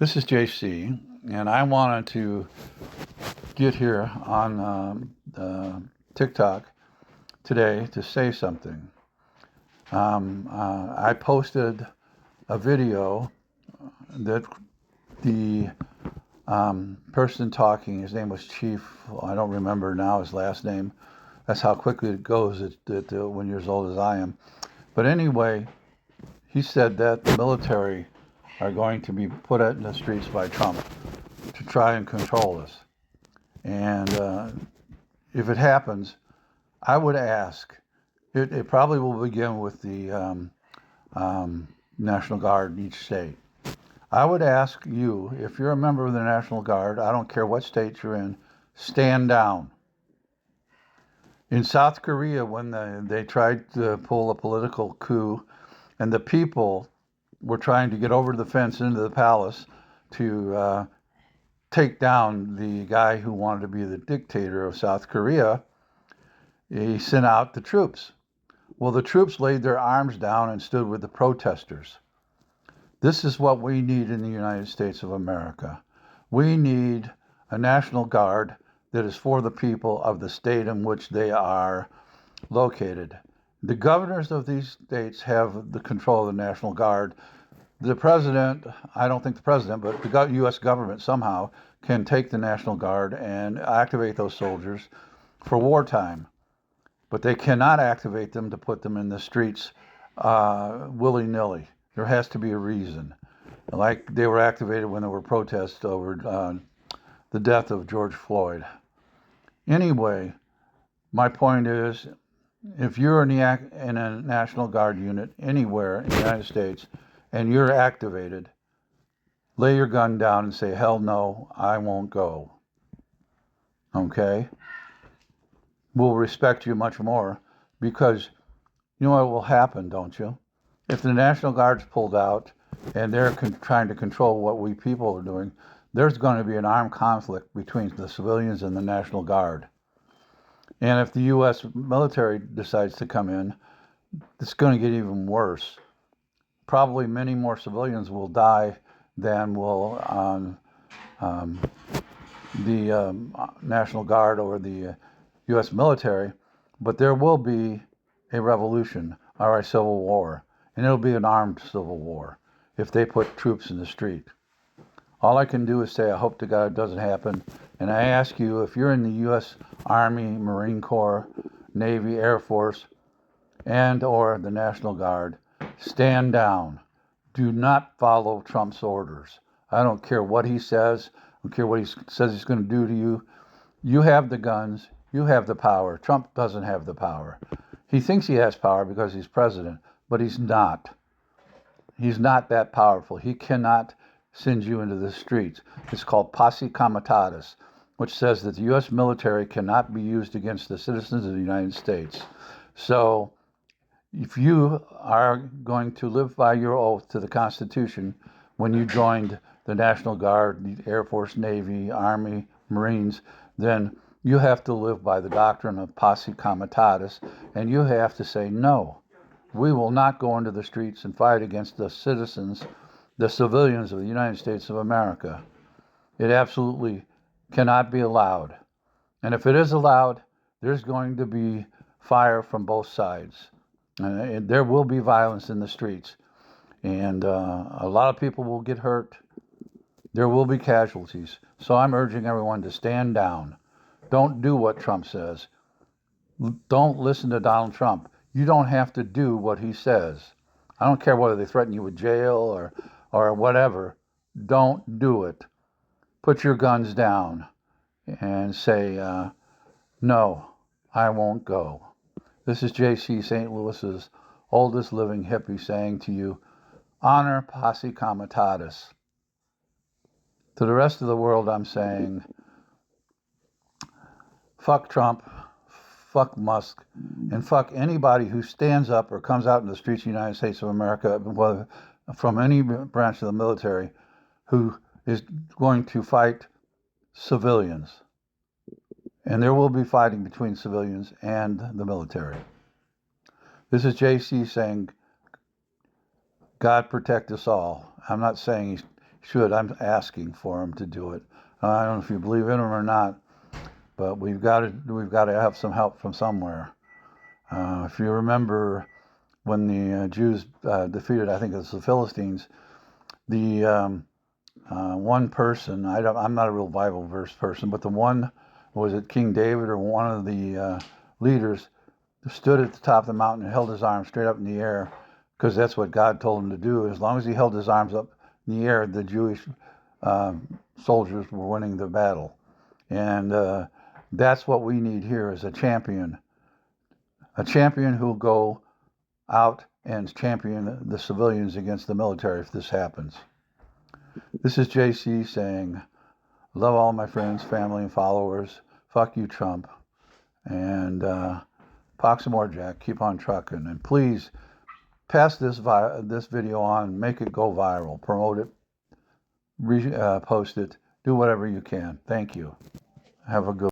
This is JC, and I wanted to get here on TikTok today to say something. I posted a video that the person talking, his name was Chief, I don't remember now his last name. That's how quickly it goes when you're as old as I am. But anyway, he said that the military are going to be put out in the streets by Trump to try and control us. And if it happens, I would ask, it probably will begin with the National Guard in each state. I would ask you, if you're a member of the National Guard, I don't care what state you're in, stand down. In South Korea, when they tried to pull a political coup, and the people were trying to get over the fence into the palace to take down the guy who wanted to be the dictator of South Korea, he sent out the troops. Well, the troops laid their arms down and stood with the protesters. This is what we need in the United States of America. We need a National Guard that is for the people of the state in which they are located. The governors of these states have the control of the National Guard. The president, I don't think the president, but the U.S. government somehow can take the National Guard and activate those soldiers for wartime. But they cannot activate them to put them in the streets willy-nilly. There has to be a reason. Like they were activated when there were protests over the death of George Floyd. Anyway, my point is, if you're in a National Guard unit anywhere in the United States and you're activated, lay your gun down and say, hell no, I won't go. Okay? We'll respect you much more because you know what will happen, don't you? If the National Guard's pulled out and they're trying to control what we people are doing, there's going to be an armed conflict between the civilians and the National Guard. And if the U.S. military decides to come in, it's going to get even worse. Probably many more civilians will die than will the National Guard or the U.S. military, but there will be a revolution or a civil war, and it'll be an armed civil war if they put troops in the street. All I can do is say I hope to God it doesn't happen, and I ask you, if you're in the U.S. Army, Marine Corps, Navy, Air Force, and or the National Guard, stand down. Do not follow Trump's orders. I don't care what he says. I don't care what he says he's going to do to you. You have the guns. You have the power. Trump doesn't have the power. He thinks he has power because he's president, but he's not. He's not that powerful. He cannot send you into the streets. It's called posse comitatus, which says that the U.S. military cannot be used against the citizens of the United States. So if you are going to live by your oath to the Constitution when you joined the National Guard, the Air Force, Navy, Army, Marines, then you have to live by the doctrine of posse comitatus, and you have to say, no, we will not go into the streets and fight against the citizens, the civilians of the United States of America. It absolutely cannot be allowed. And if it is allowed, there's going to be fire from both sides. And there will be violence in the streets. And a lot of people will get hurt. There will be casualties. So I'm urging everyone to stand down. Don't do what Trump says. Don't listen to Donald Trump. You don't have to do what he says. I don't care whether they threaten you with jail or whatever. Don't do it. Put your guns down and say, no, I won't go. This is JC, St. Louis's oldest living hippie, saying to you, honor posse comitatus. To the rest of the world, I'm saying, fuck Trump, fuck Musk, and fuck anybody who stands up or comes out in the streets of the United States of America, whether from any branch of the military, who is going to fight civilians. And there will be fighting between civilians and the military. This is JC saying, God protect us all. I'm not saying should. I'm asking for him to do it. I don't know if you believe in him or not, but we've got to have some help from somewhere. If you remember when the Jews defeated, I think it was the Philistines, the one person, I'm not a real Bible verse person, but the one, was it King David or one of the leaders, stood at the top of the mountain and held his arms straight up in the air, because that's what God told him to do. As long as he held his arms up in the air, the Jewish soldiers were winning the battle. And that's what we need here, is a champion who'll go out and champion the civilians against the military if this happens. This is JC saying, love all my friends, family, and followers. Fuck you, Trump. And Pox and more, Jack. Keep on trucking. And please pass this video on. Make it go viral. Promote it. Post it. Do whatever you can. Thank you. Have a good